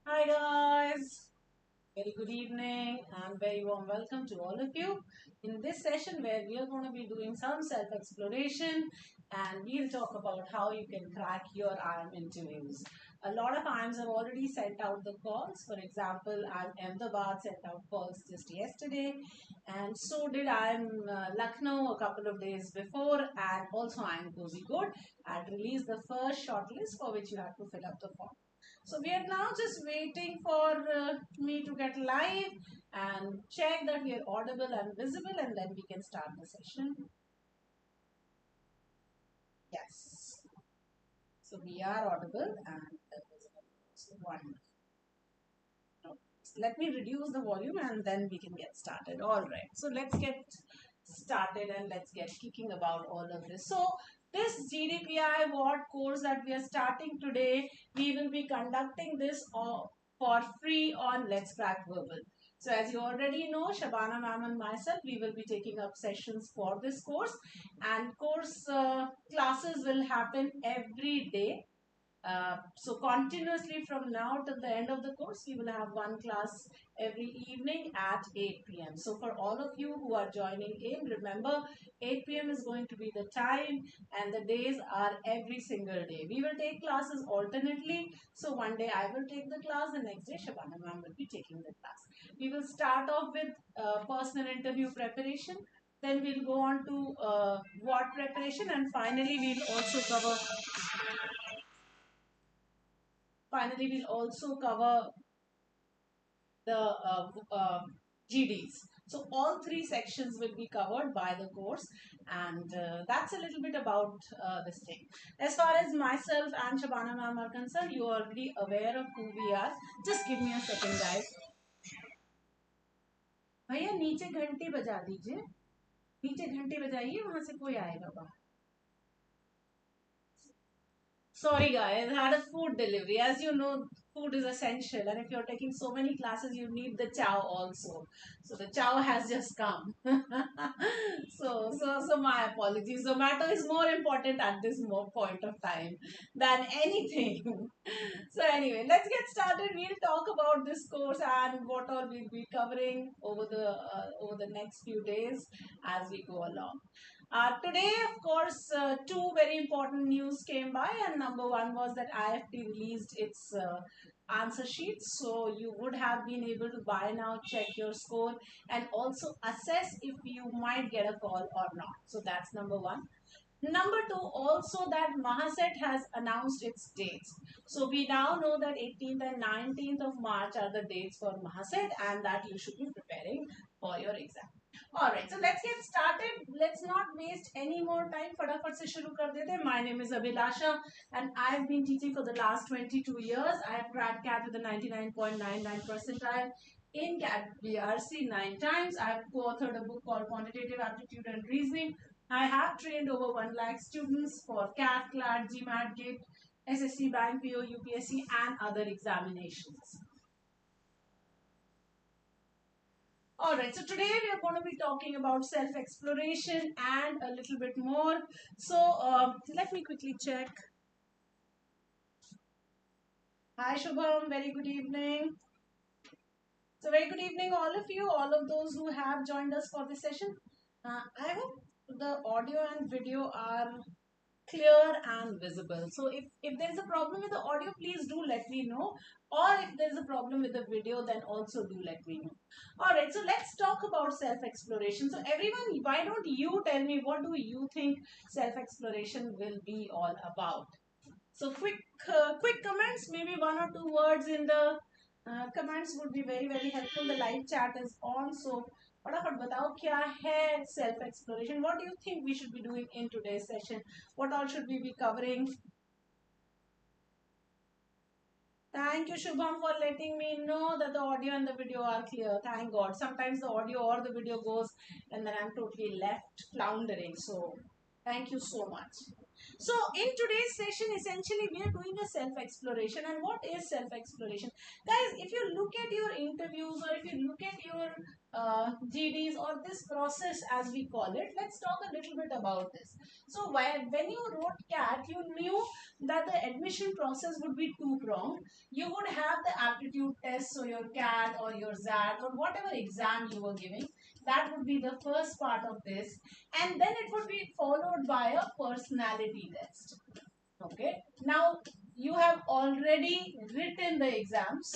Hi guys, very good evening and very warm welcome to all of you in this session where we are going to be doing some self-exploration and we'll talk about how you can crack your IIM interviews. A lot of IIMs have already sent out the calls. For example, IIM Ahmedabad sent out calls just yesterday and so did IIM Lucknow a couple of days before, and also IIM Kozhikode had released the first shortlist for which you have to fill up the form. So we are now just waiting for me to get live and check that we are audible and visible, and then we can start the session. Yes. So we are audible and visible. So one. Let me reduce the volume and then we can get started. All right. So let's get started and let's get kicking about all of this. So this GDPI award course that we are starting today, we will be conducting this for free on Let's Crack Verbal. So as you already know, Shabana ma'am and myself, we will be taking up sessions for this course, and course classes will happen every day. So continuously from now till the end of the course, we will have one class every evening at 8 p.m. So for all of you who are joining in, remember 8 p.m. is going to be the time and the days are every single day. We will take classes alternately. So one day I will take the class, the next day Shabana ma'am will be taking the class. We will start off with personal interview preparation. Then we'll go on to word preparation, and finally we'll also cover the GDs. So all three sections will be covered by the course, and that's a little bit about this thing. As far as myself and Shabana ma'am are concerned, you are already aware of who we are. Just give me a second, guys. भैया नीचे घंटी बजा दीजिए, नीचे घंटी बजाइए, वहां से कोई आएगा बाहर. Sorry guys, I had a food delivery. As you know, food is essential, and if you're taking so many classes, you need the chow also. So the chow has just come. So my apologies. Zomato is more important at this point of time than anything. So anyway, let's get started. We'll talk about this course and what all we'll be covering over the next few days as we go along. Today, of course, two very important news came by, and number one was that IFT released its answer sheets. So you would have been able to by now check your score and also assess if you might get a call or not. So that's number one. Number two, also that Mahaset has announced its dates. So we now know that 18th and 19th of March are the dates for Mahaset, and that you should be preparing for your exam. Alright, so let's get started. Let's not waste any more time. फटाफट से शुरू कर देते हैं. My name is Abhilasha and I've been teaching for the last 22 years. I have cracked CAT with a 99.99 percentile in CAT BRC 9 times. I have co-authored a book called Quantitative Aptitude and Reasoning. I have trained over 1 lakh students for CAT, CLAT, GMAT, GIT, SSC, Bank, PO, UPSC and other examinations. Alright, so today we are going to be talking about self-exploration and a little bit more. So let me quickly check. Hi Shubham, very good evening. So very good evening all of you, all of those who have joined us for this session. I hope the audio and video are clear and visible. So if there's a problem with the audio, please do let me know. Or if there's a problem with the video, then also do let me know. Alright, so let's talk about self-exploration. So everyone, why don't you tell me what do you think self-exploration will be all about? So quick comments, maybe one or two words in the comments would be very helpful. The live chat is on, so फटाफट बताओ क्या है self exploration. What do you think we should be doing in today's session? What all should we be covering? Thank you, Shubham, for letting me know that the audio and the video are clear. Thank God. Sometimes the audio or the video goes and then I'm totally left floundering. So thank you so much. So in today's session, essentially we are doing a self-exploration. And what is self-exploration? Guys, if you look at your interviews or if you look at your GDs or this process as we call it, let's talk a little bit about this. So when you wrote CAT, you knew that the admission process would be two-pronged. You would have the aptitude test, so your CAT or your ZAT or whatever exam you were giving. That would be the first part of this. And then it would be followed by a personality test. Okay. Now, you have already written the exams.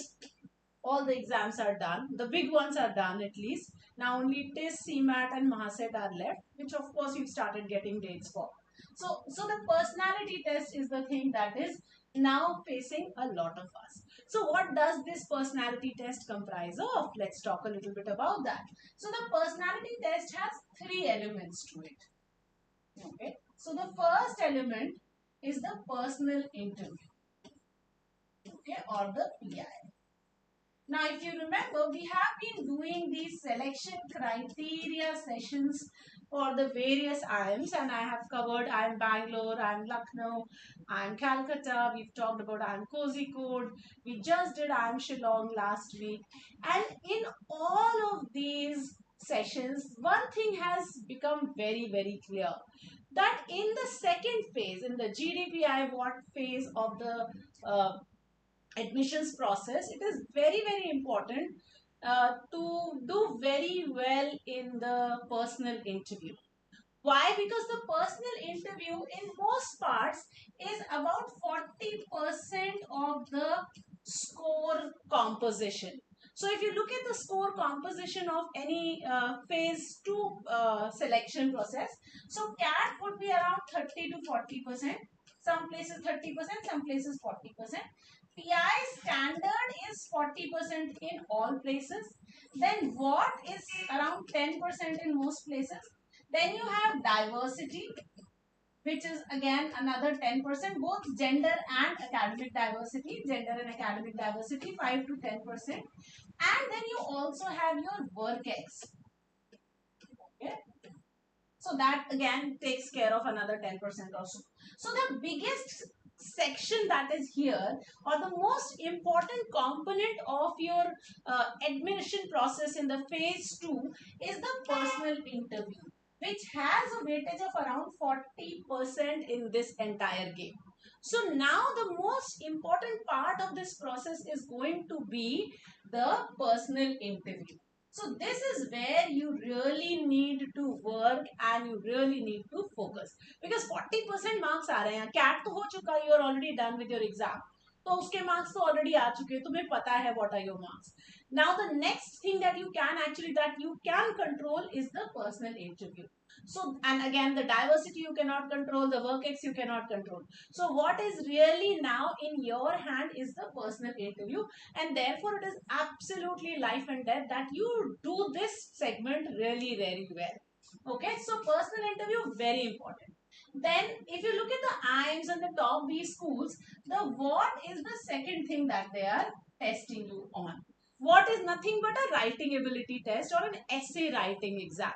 All the exams are done. The big ones are done at least. Now only TIS, CMAT and Mahaset are left, which of course you've started getting dates for. So the personality test is the thing that is now facing a lot of us. So what does this personality test comprise of? Let's talk a little bit about that. So the personality test has three elements to it. Okay. So the first element is the personal interview. Okay, or the PI. Now, if you remember, we have been doing these selection criteria sessions for the various IIMs, and I have covered IIM Bangalore, IIM Lucknow, IIM Calcutta. We've talked about IIM Kozhikode. We just did IIM Shillong last week. And in all of these sessions, one thing has become very, very clear, that in the second phase, in the GDPI what phase of the admissions process, it is very, very important to do very well in the personal interview. Why? Because the personal interview in most parts is about 40% of the score composition. So if you look at the score composition of any phase 2 selection process, so CAT would be around 30 to 40%, some places 30%, some places 40%. PI standard is 40% in all places. Then what is around 10% in most places. Then you have diversity, which is again another 10%, both gender and academic diversity, 5 to 10%. And then you also have your work ex. Okay. So that again takes care of another 10% or so. So the biggest section that is here, or the most important component of your admission process in the phase 2, is the personal interview, which has a weightage of around 40% in this entire game. So now the most important part of this process is going to be the personal interview. So this is where you really need to work and you really need to focus, because 40% marks आ रहे हैं. CAT तो हो चुका, you are already done with your exam. तो उसके marks तो already आ चुके हैं, तुम्हें पता है what are your marks. Now the next thing that you can control is the personal interview. So, and again, the diversity you cannot control, the work ex you cannot control. So what is really now in your hand is the personal interview, and therefore it is absolutely life and death that you do this segment really very well. Okay, so personal interview, very important. Then if you look at the IIMs and the top B schools, the what is the second thing that they are testing you on. What is nothing but a writing ability test or an essay writing exam.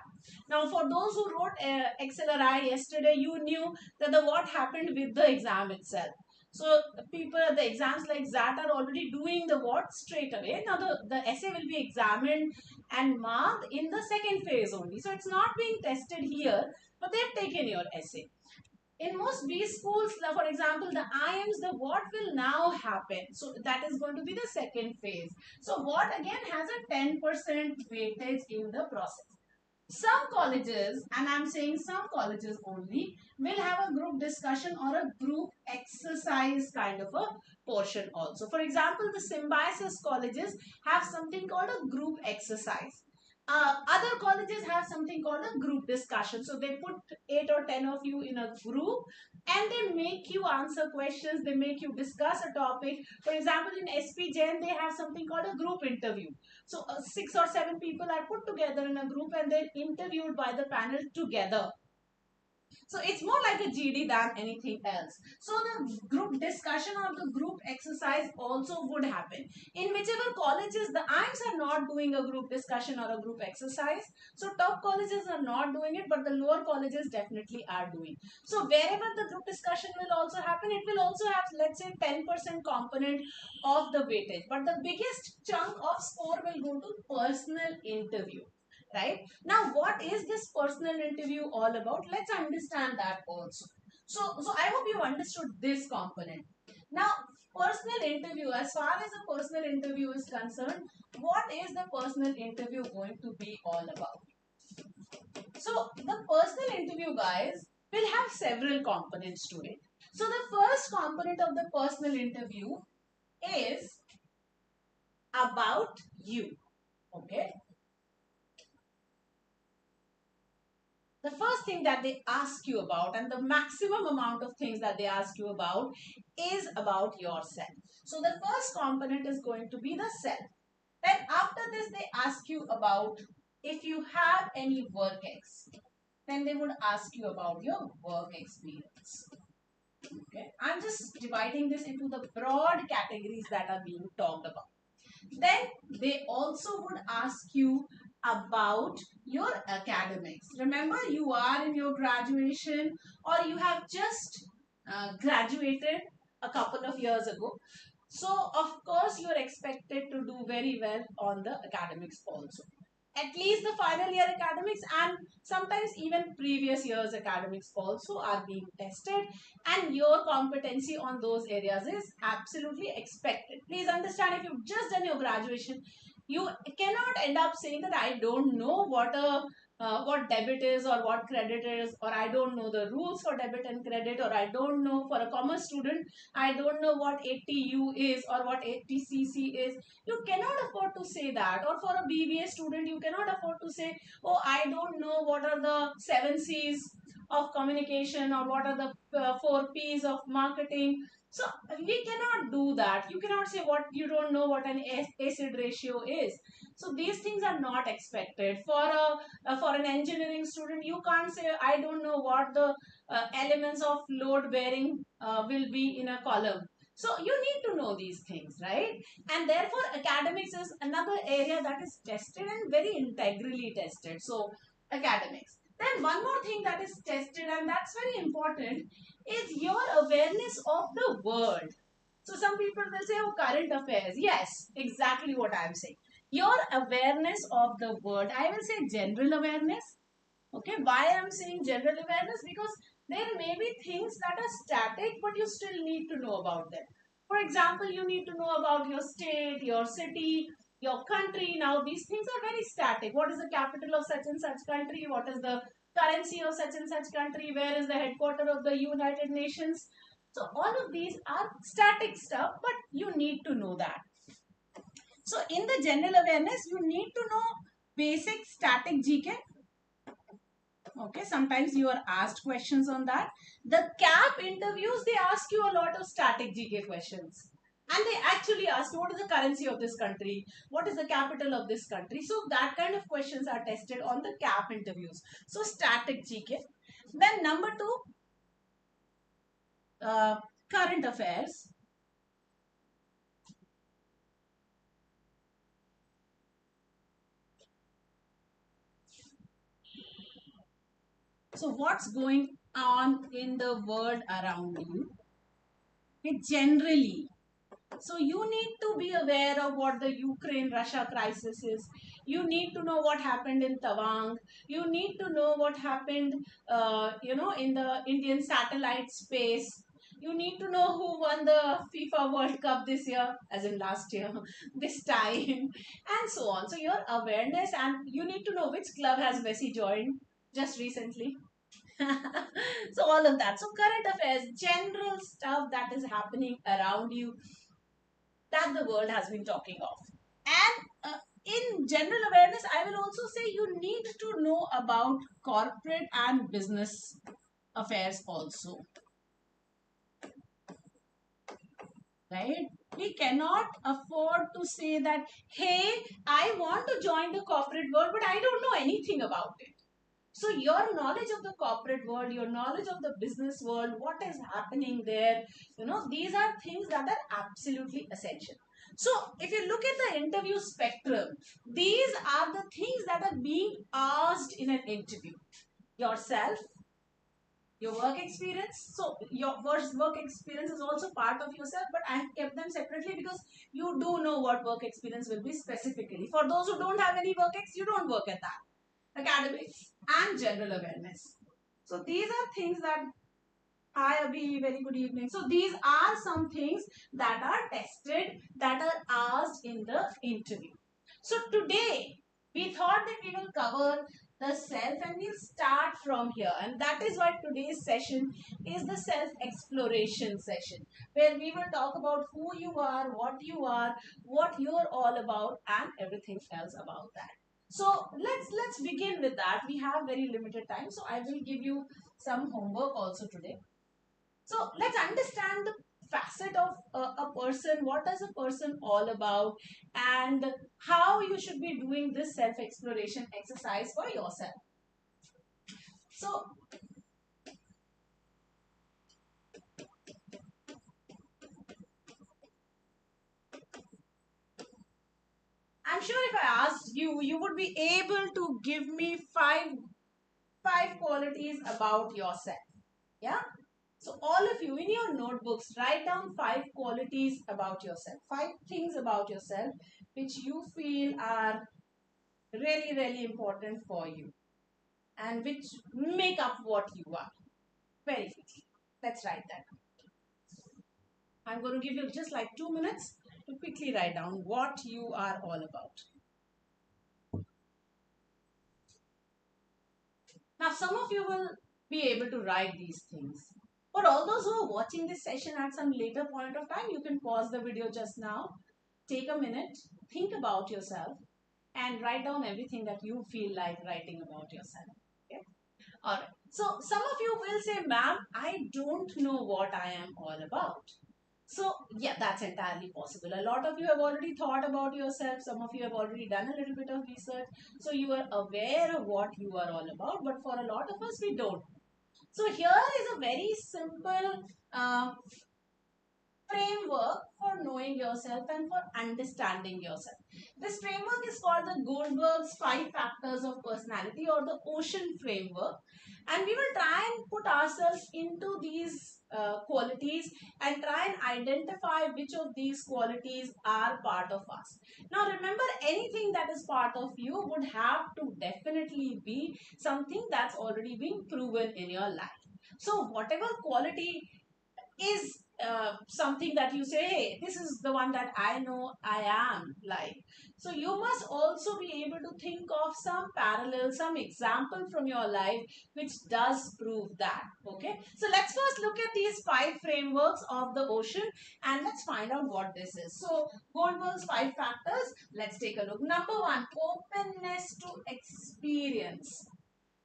Now, for those who wrote XLRI yesterday, you knew that the what happened with the exam itself. So, people at the exams like that are already doing the what straight away. Now, the essay will be examined and marked in the second phase only. So, it's not being tested here, but they've taken your essay. In most B schools, for example, the IIMs, the what will now happen. So that is going to be the second phase. So what again has a 10% weightage in the process. Some colleges, and I'm saying some colleges only, will have a group discussion or a group exercise kind of a portion also. For example, the symbiosis colleges have something called a group exercise. Other colleges have something called a group discussion. So they put 8 or 10 of you in a group and they make you answer questions. They make you discuss a topic. For example, in SP Jain, they have something called a group interview. So 6 or 7 people are put together in a group and they're interviewed by the panel together. So it's more like a GD than anything else. So the group discussion or the group exercise also would happen. In whichever colleges the IIMs are not doing a group discussion or a group exercise, so top colleges are not doing it, but the lower colleges definitely are doing. So wherever the group discussion will also happen, it will also have, let's say, 10% component of the weightage. But the biggest chunk of score will go to personal interview. Right? Now, what is this personal interview all about? Let's understand that also. So I hope you understood this component. Now, personal interview, as far as a personal interview is concerned, what is the personal interview going to be all about? So, the personal interview, guys, will have several components to it. So, the first component of the personal interview is about you. Okay. The first thing that they ask you about, and the maximum amount of things that they ask you about, is about yourself. So the first component is going to be the self. Then after this, they ask you about if you have any work ex. Then they would ask you about your work experience. Okay, I'm just dividing this into the broad categories that are being talked about. Then they also would ask you about your academics. Remember, you are in your graduation or you have just graduated a couple of years ago. So, of course, you are expected to do very well on the academics also. At least the final year academics and sometimes even previous year's academics also are being tested, and your competency on those areas is absolutely expected. Please understand, if you've just done your graduation, you cannot end up saying that I don't know what debit is or what credit is, or I don't know the rules for debit and credit, or I don't know, for a commerce student, I don't know what ATU is or what ATCC is. You cannot afford to say that. Or for a BBA student, you cannot afford to say, oh, I don't know what are the 7 C's of communication or what are the 4 P's of marketing. So we cannot do that. You cannot say what you don't know what an acid ratio is. So these things are not expected. For an engineering student, you can't say I don't know what the elements of load bearing will be in a column. So you need to know these things, right? And therefore, academics is another area that is tested and very integrally tested. So academics. Then one more thing that is tested, and that's very important, is your awareness of the world. So some people will say, oh, current affairs. Yes, exactly what I am saying. Your awareness of the world. I will say general awareness. Okay, why I am saying general awareness? Because there may be things that are static, but you still need to know about them. For example, you need to know about your state, your city, your country. Now, these things are very static. What is the capital of such and such country? What is the currency of such and such country? Where is the headquarters of the United Nations? So, all of these are static stuff, but you need to know that. So, in the general awareness, you need to know basic static GK. Okay, sometimes you are asked questions on that. The CAP interviews, they ask you a lot of static GK questions. And they actually ask you, what is the currency of this country? What is the capital of this country? So that kind of questions are tested on the CAP interviews. So static GK. Then number two, current affairs. So what's going on in the world around you? Okay, generally. So you need to be aware of what the Ukraine-Russia crisis is. You need to know what happened in Tawang. You need to know what happened, in the Indian satellite space. You need to know who won the FIFA World Cup this year, as in last year, this time, and so on. So your awareness, and you need to know which club has Messi joined just recently. So all of that. So current affairs, general stuff that is happening around you that the world has been talking of. And in general awareness, I will also say you need to know about corporate and business affairs also. Right? We cannot afford to say that, hey, I want to join the corporate world, but I don't know anything about it. So your knowledge of the corporate world, your knowledge of the business world, what is happening there, these are things that are absolutely essential. So if you look at the interview spectrum, these are the things that are being asked in an interview. Yourself, your work experience. So your work experience is also part of yourself, but I have kept them separately because you do know what work experience will be specifically. For those who don't have any work ex, you don't work at that. Academics and general awareness. So these are things that, hi Abhi, very good evening. So these are some things that are tested, that are asked in the interview. So today we thought that we will cover the self and we'll start from here. And that is why today's session is the self exploration session, where we will talk about who you are, what you're all about, and everything else about that. So let's begin with that. We have very limited time, so I will give you some homework also today. So let's understand the facet of a person. What is a person all about, and how you should be doing this self exploration exercise for yourself. So I'm sure if I asked you, you would be able to give me five qualities about yourself. Yeah. So all of you in your notebooks, write down five qualities about yourself, five things about yourself which you feel are really, really important for you and which make up what you are. Very quickly. Let's write that. I'm going to give you just like 2 minutes to quickly write down what you are all about. Now, some of you will be able to write these things. For all those who are watching this session at some later point of time, you can pause the video just now, take a minute, think about yourself, and write down everything that you feel like writing about yourself. Okay? All right. So, some of you will say, ma'am, I don't know what I am all about. So, yeah, that's entirely possible. A lot of you have already thought about yourself. Some of you have already done a little bit of research. So, you are aware of what you are all about. But for a lot of us, we don't. So, here is a very simple framework for knowing yourself and for understanding yourself. This framework is called the Goldberg's 5 factors of personality, or the Ocean framework. And we will try and put ourselves into these qualities and try and identify which of these qualities are part of us. Now remember, anything that is part of you would have to definitely be something that's already been proven in your life. So whatever quality is something that you say, hey, this is the one that I know I am like. So you must also be able to think of some parallel, some example from your life which does prove that. Okay, so let's first look at these 5 frameworks of the ocean and let's find out what this is. So Goldberg's 5 factors, let's take a look. Number one, openness to experience.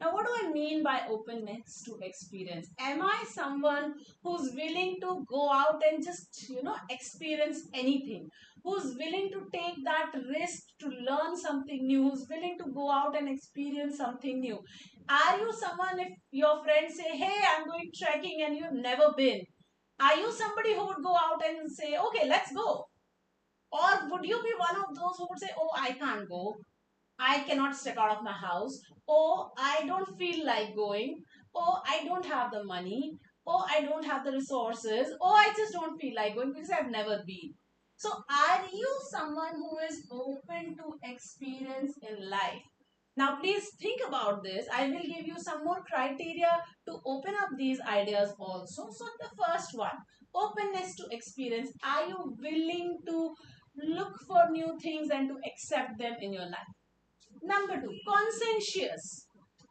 Now, what do I mean by openness to experience? Am I someone who's willing to go out and just, experience anything? Who's willing to take that risk to learn something new? Who's willing to go out and experience something new? Are you someone, if your friends say, hey, I'm going trekking and you've never been, are you somebody who would go out and say, okay, let's go? Or would you be one of those who would say, oh, I can't go? I cannot step out of my house. Oh, I don't feel like going. Oh, I don't have the money. Oh, I don't have the resources. Oh, I just don't feel like going because I've never been. So, are you someone who is open to experience in life? Now, please think about this. I will give you some more criteria to open up these ideas also. So, the first one, openness to experience. Are you willing to look for new things and to accept them in your life? Number two, conscientious.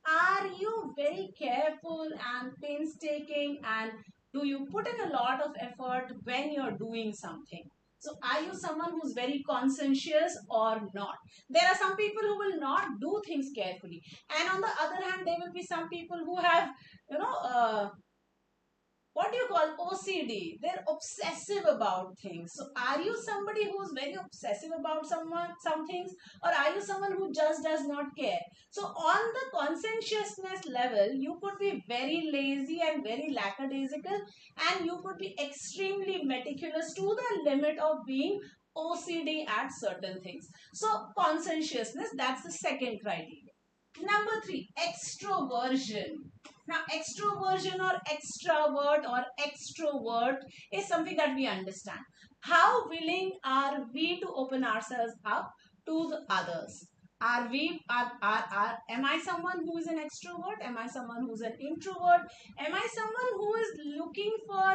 Are you very careful and painstaking, and do you put in a lot of effort when you're doing something? So are you someone who's very conscientious or not? There are some people who will not do things carefully. And on the other hand, there will be some people who have, you know, what do you call OCD? They're obsessive about things. So are you somebody who's very obsessive about some things, or are you someone who just does not care? So on the conscientiousness level, you could be very lazy and very lackadaisical, and you could be extremely meticulous to the limit of being OCD at certain things. So conscientiousness, that's the second criteria. Number three, extroversion. Now, extroversion or extrovert or extrovert is something that we understand. How willing are we to open ourselves up to the others? Am I someone who is an extrovert? Am I someone who's an introvert? Am I someone who is looking for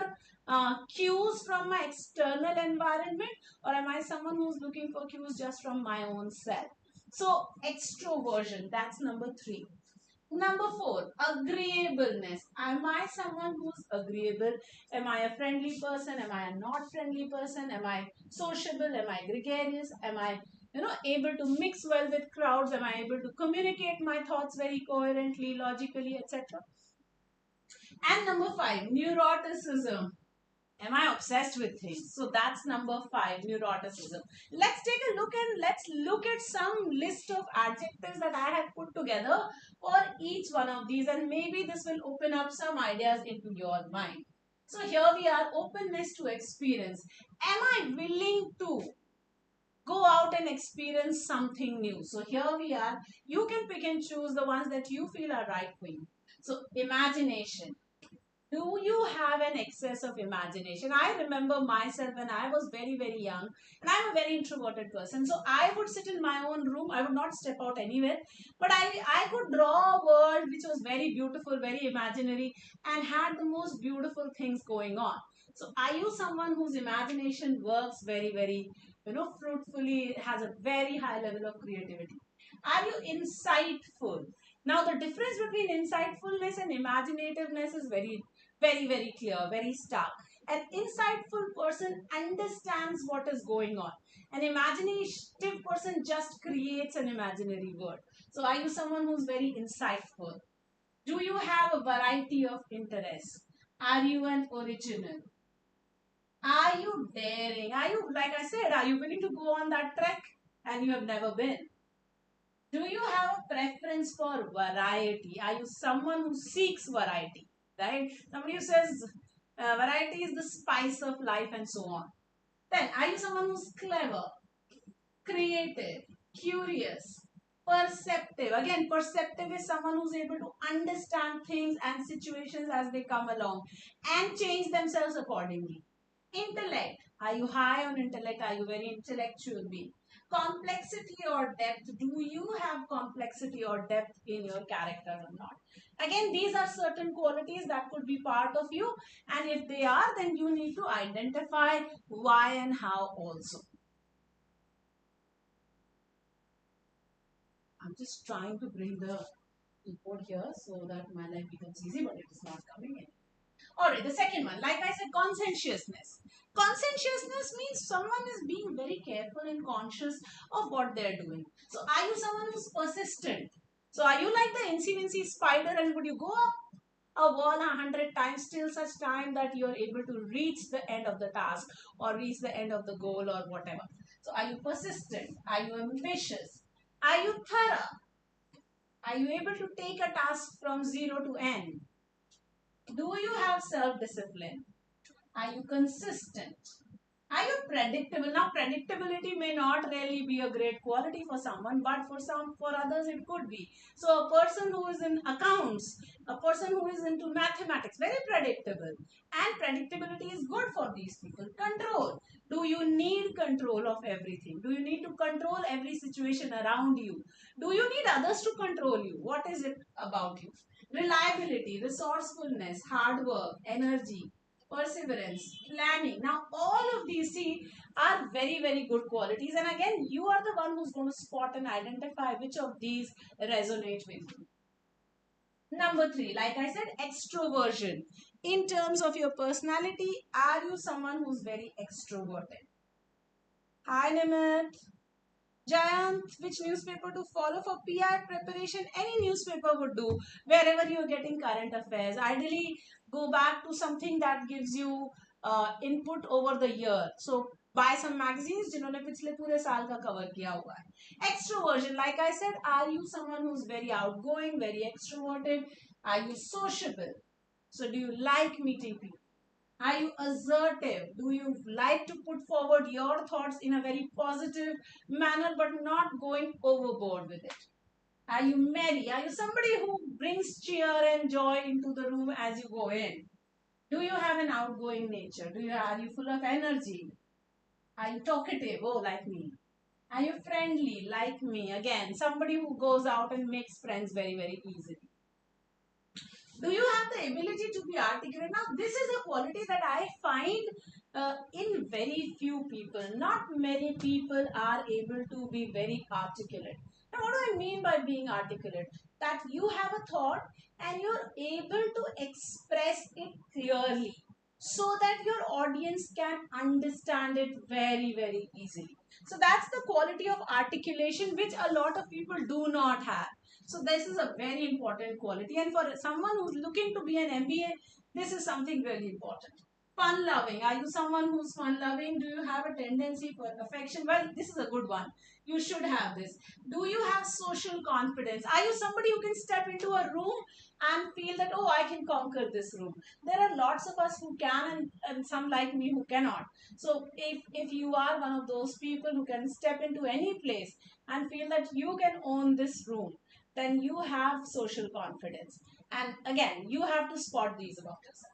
cues from my external environment? Or am I someone who's looking for cues just from my own self? So, extroversion, that's number three. Number four, agreeableness. Am I someone who's agreeable? Am I a friendly person? Am I a not friendly person? Am I sociable? Am I gregarious? Am I, able to mix well with crowds? Am I able to communicate my thoughts very coherently, logically, etc.? And number five, neuroticism. Am I obsessed with things? So that's number five, neuroticism. Let's take a look and let's look at some list of adjectives that I have put together for each one of these, and maybe this will open up some ideas into your mind. So here we are, openness to experience. Am I willing to go out and experience something new? So here we are. You can pick and choose the ones that you feel are right for you. So imagination. Do you have an excess of imagination? I remember myself when I was very, very young, and I'm a very introverted person. So I would sit in my own room. I would not step out anywhere. But I could draw a world which was very beautiful, very imaginary, and had the most beautiful things going on. So are you someone whose imagination works very, very, fruitfully, has a very high level of creativity? Are you insightful? Now, the difference between insightfulness and imaginativeness is very, very clear, very stark. An insightful person understands what is going on. An imaginative person just creates an imaginary world. So, are you someone who's very insightful? Do you have a variety of interests? Are you an original? Are you daring? Are you, like I said, are you willing to go on that trek and you have never been? Do you have a preference for variety? Are you someone who seeks variety? Right? Somebody who says variety is the spice of life and so on. Then, are you someone who's clever, creative, curious, perceptive? Again, perceptive is someone who's able to understand things and situations as they come along and change themselves accordingly. Intellect. Are you high on intellect? Are you very intellectual being? Complexity or depth. Do you have complexity or depth in your character or not? Again, these are certain qualities that could be part of you, and if they are, then you need to identify why and how also. I'm just trying to bring the keyboard here so that my life becomes easy, but it is not coming in. Alright, the second one, like I said, conscientiousness. Conscientiousness means someone is being very careful and conscious of what they're doing. So, are you someone who's persistent? So, are you like the incy spider, and would you go up a wall 100 times till such time that you're able to reach the end of the task or reach the end of the goal or whatever? So, are you persistent? Are you ambitious? Are you thorough? Are you able to take a task from 0 to n? Do you have self-discipline? Are you consistent? Are you predictable? Now, predictability may not really be a great quality for someone, but for others, it could be. So, a person who is in accounts, a person who is into mathematics, very predictable. And predictability is good for these people. Control. Do you need control of everything? Do you need to control every situation around you? Do you need others to control you? What is it about you? Reliability, resourcefulness, hard work, energy, perseverance, planning. Now, all of these, see, are very, very good qualities. And again, you are the one who's going to spot and identify which of these resonate with you. Number three, like I said, extroversion. In terms of your personality, are you someone who's very extroverted? Hi, Nimit. Jayant, which newspaper to follow for PR preparation? Any newspaper would do, wherever you're getting current affairs. Ideally, go back to something that gives you input over the year. So, buy some magazines जिन्होंने पिछले पूरे साल का cover किया हुआ है. Extroversion, like I said, are you someone who's very outgoing, very extroverted? Are you sociable? So, do you like meeting people? Are you assertive? Do you like to put forward your thoughts in a very positive manner but not going overboard with it? Are you merry? Are you somebody who brings cheer and joy into the room as you go in? Do you have an outgoing nature? Are you full of energy? Are you talkative? Oh, like me. Are you friendly like me? Again, somebody who goes out and makes friends very, very easily. Do you have the ability to be articulate? Now, this is a quality that I find in very few people. Not many people are able to be very articulate. Now, what do I mean by being articulate? That you have a thought and you're able to express it clearly so that your audience can understand it very, very easily. So that's the quality of articulation which a lot of people do not have. So this is a very important quality, and for someone who's looking to be an MBA, this is something really important. Fun loving. Are you someone who's fun loving? Do you have a tendency for affection? Well, this is a good one. You should have this. Do you have social confidence? Are you somebody who can step into a room and feel that, oh, I can conquer this room? There are lots of us who can, and some like me who cannot. So if you are one of those people who can step into any place and feel that you can own this room, then you have social confidence. And again, you have to spot these about yourself.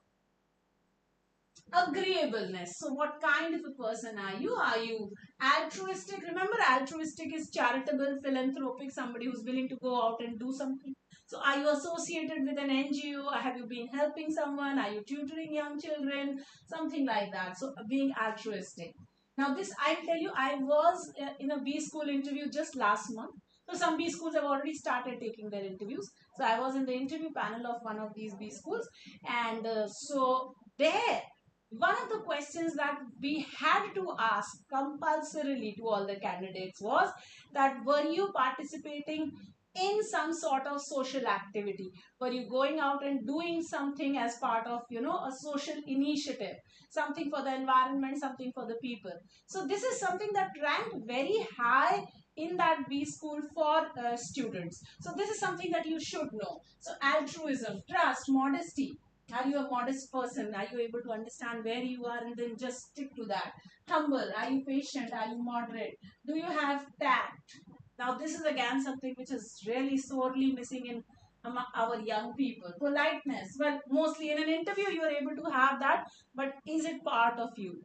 Agreeableness. So, what kind of a person are you? Are you altruistic? Remember, altruistic is charitable, philanthropic, somebody who's willing to go out and do something. So, are you associated with an NGO? Have you been helping someone? Are you tutoring young children? Something like that. So, being altruistic. Now, this I'll tell you, I was in a B school interview just last month. So, some B schools have already started taking their interviews. So, I was in the interview panel of one of these B schools, and so there one of the questions that we had to ask compulsorily to all the candidates was that were you participating in some sort of social activity, were you going out and doing something as part of a social initiative, something for the environment, something for the people. So this is something that ranked very high in that B school for students. So this is something that you should know. So altruism, trust, modesty, are you a modest person? Are you able to understand where you are and then just stick to that? Humble. Are you patient? Are you moderate? Do you have tact? Now, this is again something which is really sorely missing in among our young people. Politeness. Well, mostly in an interview, you are able to have that, but is it part of you?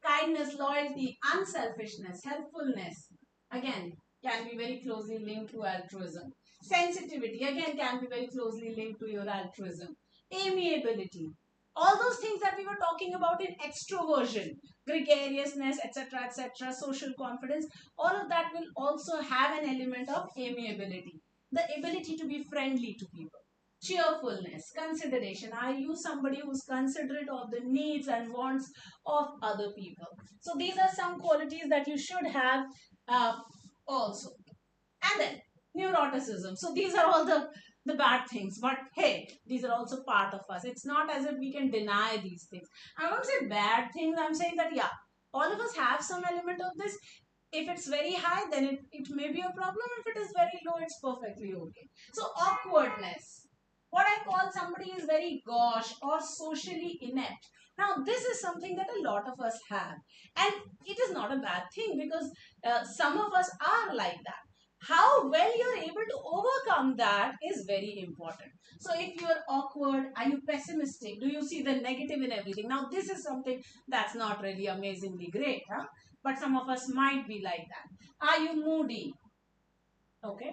Kindness, loyalty, unselfishness, helpfulness, again, can be very closely linked to altruism. Sensitivity, again, can be very closely linked to your altruism. Amiability, all those things that we were talking about in extroversion, gregariousness, etc., social confidence, all of that will also have an element of amiability, the ability to be friendly to people. Cheerfulness, consideration. Are you somebody who's considerate of the needs and wants of other people? So these are some qualities that you should have uh, also. And then neuroticism. So these are all the bad things, but hey, these are also part of us. It's not as if we can deny these things. I won't say bad things. I'm saying that yeah, all of us have some element of this. If it's very high, then it may be a problem. If it is very low, it's perfectly okay. So awkwardness, what I call somebody is very gauche or socially inept. Now, this is something that a lot of us have, and it is not a bad thing because some of us are like that. How well you're able to overcome that is very important. So, if you're awkward, are you pessimistic? Do you see the negative in everything? Now, this is something that's not really amazingly great, huh? But some of us might be like that. Are you moody? Okay.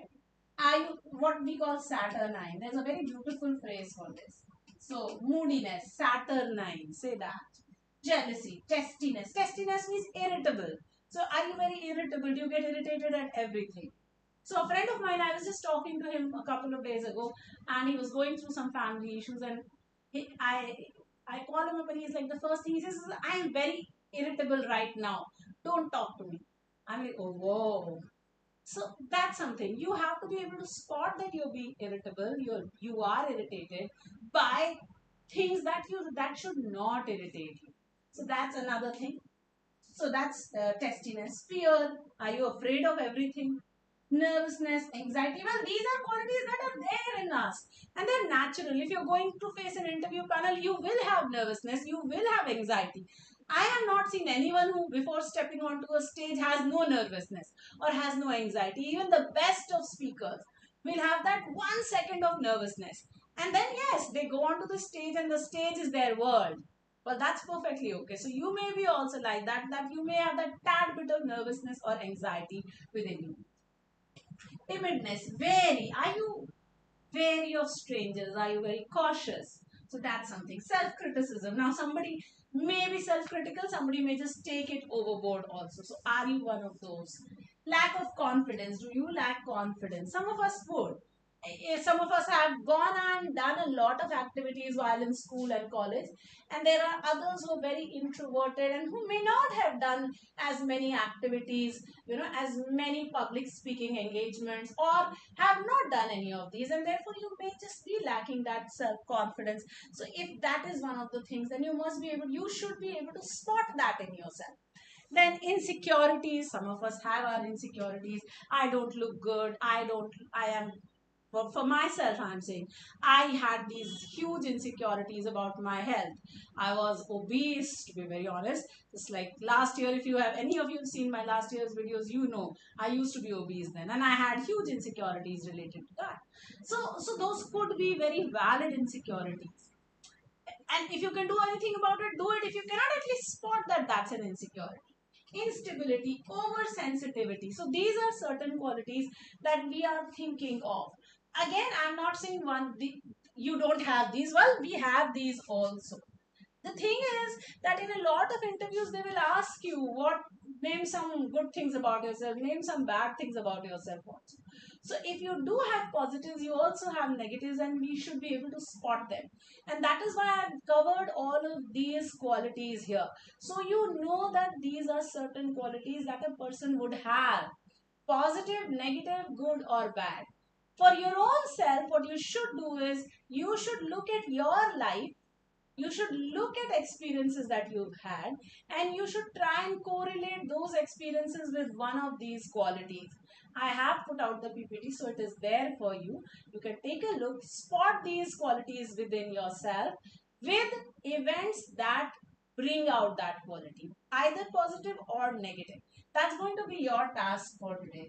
Are you what we call saturnine? There's a very beautiful phrase for this. So, moodiness, saturnine, say that. Jealousy, testiness. Testiness means irritable. So, are you very irritable? Do you get irritated at everything? So, a friend of mine, I was just talking to him a couple of days ago, and he was going through some family issues, and he, I called him up, and he's like, the first thing he says is, I am very irritable right now. Don't talk to me. I'm like, oh, whoa. So that's something you have to be able to spot that you're being irritable. You are irritated by things that should not irritate you. So that's another thing. So that's testiness, fear. Are you afraid of everything? Nervousness, anxiety. Well, these are qualities that are there in us and they're natural. If you're going to face an interview panel, you will have nervousness, you will have anxiety. I have not seen anyone who, before stepping onto a stage, has no nervousness or has no anxiety. Even the best of speakers will have that 1 second of nervousness. And then, yes, they go onto the stage and the stage is their world. Well, that's perfectly okay. So you may be also like that, that you may have that tad bit of nervousness or anxiety within you. Timidness, wary. Are you wary of strangers? Are you very cautious? So that's something. Self-criticism. Now somebody may be self-critical, somebody may just take it overboard also. So are you one of those? Lack of confidence. Do you lack confidence? Some of us would. Some of us have gone and done a lot of activities while in school and college, and there are others who are very introverted and who may not have done as many activities, as many public speaking engagements, or have not done any of these, and therefore you may just be lacking that self confidence. So if that is one of the things, then you should be able to spot that in yourself. Then insecurities, some of us have our insecurities. I don't look good, I am, for myself I'm saying, I had these huge insecurities about my health. I was obese, to be very honest. It's like last year, if you have any of you seen my last year's videos, I used to be obese then, and I had huge insecurities related to that. So those could be very valid insecurities, and if you can do anything about it, do it. If you cannot, at least spot that that's an insecurity. Instability, oversensitivity. So these are certain qualities that we are thinking of. Again, I'm not saying you don't have these. Well, we have these also. The thing is that in a lot of interviews they will ask you, what, name some good things about yourself, name some bad things about yourself also. So if you do have positives, you also have negatives, and we should be able to spot them. And that is why I've covered all of these qualities here, so you know that these are certain qualities that a person would have: positive, negative, good or bad. For your own self, what you should do is you should look at your life, you should look at experiences that you've had, and you should try and correlate those experiences with one of these qualities. I have put out the PPT, so it is there for you. You can take a look, spot these qualities within yourself with events that bring out that quality, either positive or negative. That's going to be your task for today.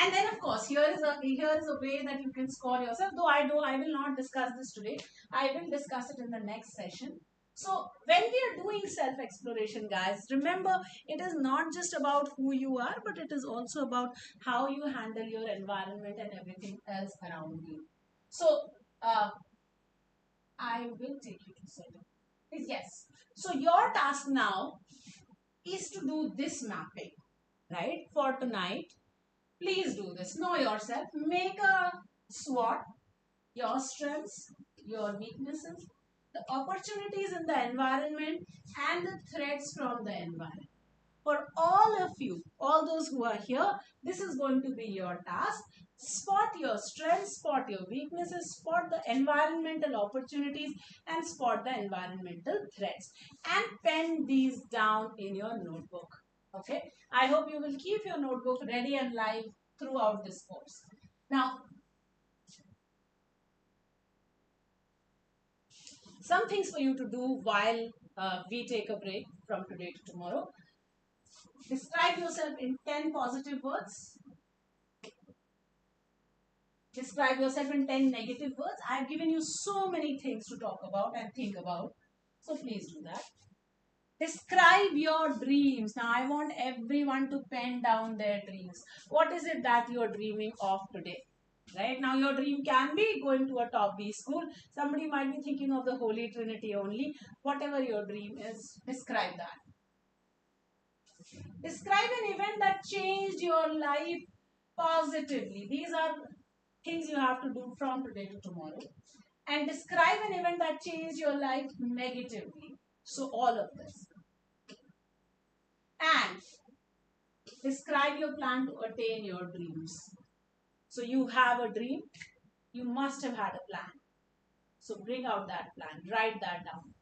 And then of course, here is a way that you can score yourself. Though I will not discuss this today. I will discuss it in the next session. So when we are doing self exploration, guys, remember, it is not just about who you are, but it is also about how you handle your environment and everything else around you. So uh, I will take you to certain. Yes. So your task now is to do this mapping, right? For tonight, please do this. Know yourself. Make a SWOT, your strengths, your weaknesses, the opportunities in the environment, and the threats from the environment. For all of you, all those who are here, this is going to be your task. Spot your strengths, spot your weaknesses, spot the environmental opportunities, and spot the environmental threats. And pen these down in your notebook. Okay? I hope you will keep your notebook ready and live throughout this course. Now, some things for you to do while we take a break from today to tomorrow. Describe yourself in 10 positive words. Describe yourself in 10 negative words. I have given you so many things to talk about and think about. So please do that. Describe your dreams. Now I want everyone to pen down their dreams. What is it that you're dreaming of today? Right now, your dream can be going to a top B school. Somebody might be thinking of the Holy Trinity only. Whatever your dream is, describe that. Describe an event that changed your life positively. These are things you have to do from today to tomorrow. And describe an event that changed your life negatively. So all of this. And Describe your plan to attain your dreams. So you have a dream, you must have had a plan. So bring out that plan, write that down.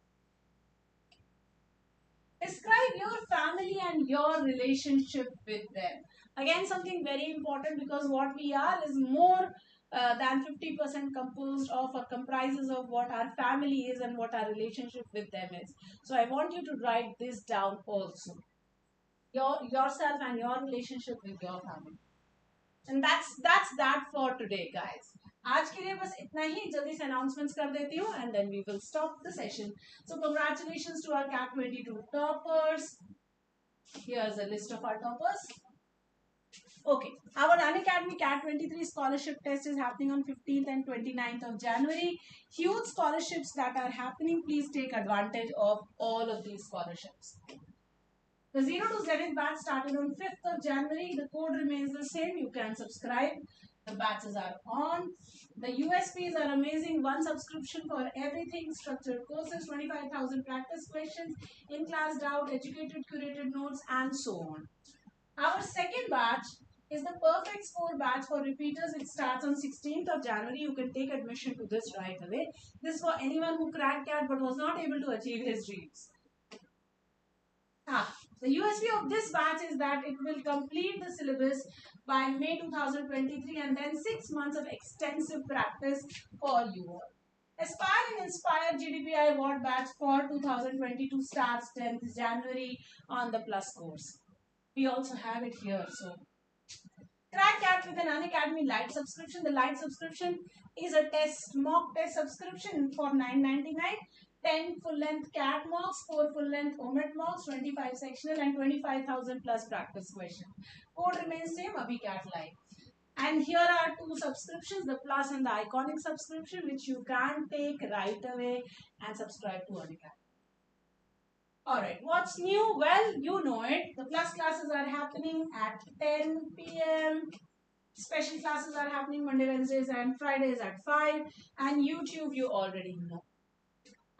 Describe your family and your relationship with them. Again, something very important, because what we are is more than 50% composed of or comprises of what our family is and what our relationship with them is. So I want you to write this down also. Yourself and your relationship with your family. And that's that for today, guys. आज के लिए बस इतना ही, जल्दी से announcements कर देती हूँ and then we will stop the session. So congratulations to our CAT 22 toppers. Here's a list of our toppers. Okay, our Unacademy CAT 23 scholarship test is happening on 15th and 29th of January. Huge scholarships that are happening. Please take advantage of all of these scholarships. The 0 to Zenith batch started on 5th of January. The code remains the same. You can subscribe. The batches are on. The USPs are amazing. One subscription for everything. Structured courses, 25,000 practice questions, in-class doubt, educated curated notes, and so on. Our second batch is the perfect score batch for repeaters. It starts on 16th of January. You can take admission to this right away. This is for anyone who cracked CAT but was not able to achieve his dreams. The USP of this batch is that it will complete the syllabus by May 2023 and then 6 months of extensive practice for you all. Aspire and Inspire GDPI Award batch for 2022 starts 10th January on the Plus course. We also have it here. So crack CAT with an Unacademy Lite subscription. The Lite subscription is a mock test subscription for $9.99. 10 full-length CAT mocks, 4 full-length OMET mocks, 25 sectional and 25,000 plus practice questions. Code remains same, Abhi CAT Lite. And here are two subscriptions, the Plus and the Iconic subscription, which you can take right away and subscribe to Unacademy. Alright, what's new? Well, you know it. The Plus classes are happening at 10 p.m. Special classes are happening Monday, Wednesdays and Fridays at 5. And YouTube you already know.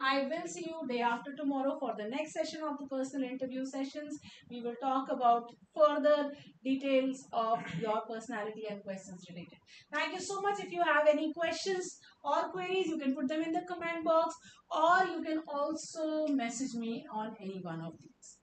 I will see you day after tomorrow for the next session of the personal interview sessions. We will talk about further details of your personality and questions related. Thank you so much. If you have any questions or queries, you can put them in the comment box, or you can also message me on any one of these.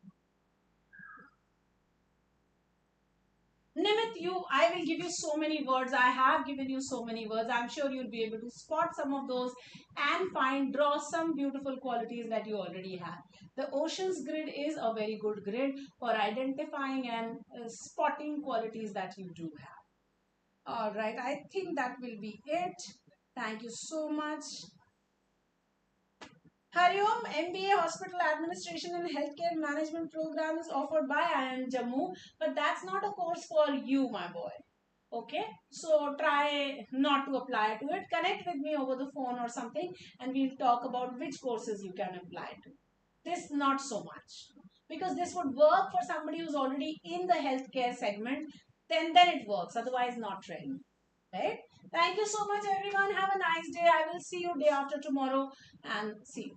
Nimit, I will give you so many words. I have given you so many words. I'm sure you'll be able to spot some of those and draw some beautiful qualities that you already have. The Oceans grid is a very good grid for identifying and spotting qualities that you do have. All right, I think that will be it. Thank you so much. Hariom, MBA Hospital Administration and Healthcare Management program is offered by IIM Jammu, but that's not a course for you, my boy. Okay, so try not to apply to it. Connect with me over the phone or something and we'll talk about which courses you can apply to. This not so much, because this would work for somebody who's already in the healthcare segment, then it works, otherwise not really. Right? Thank you so much everyone. Have a nice day. I will see you day after tomorrow and see you.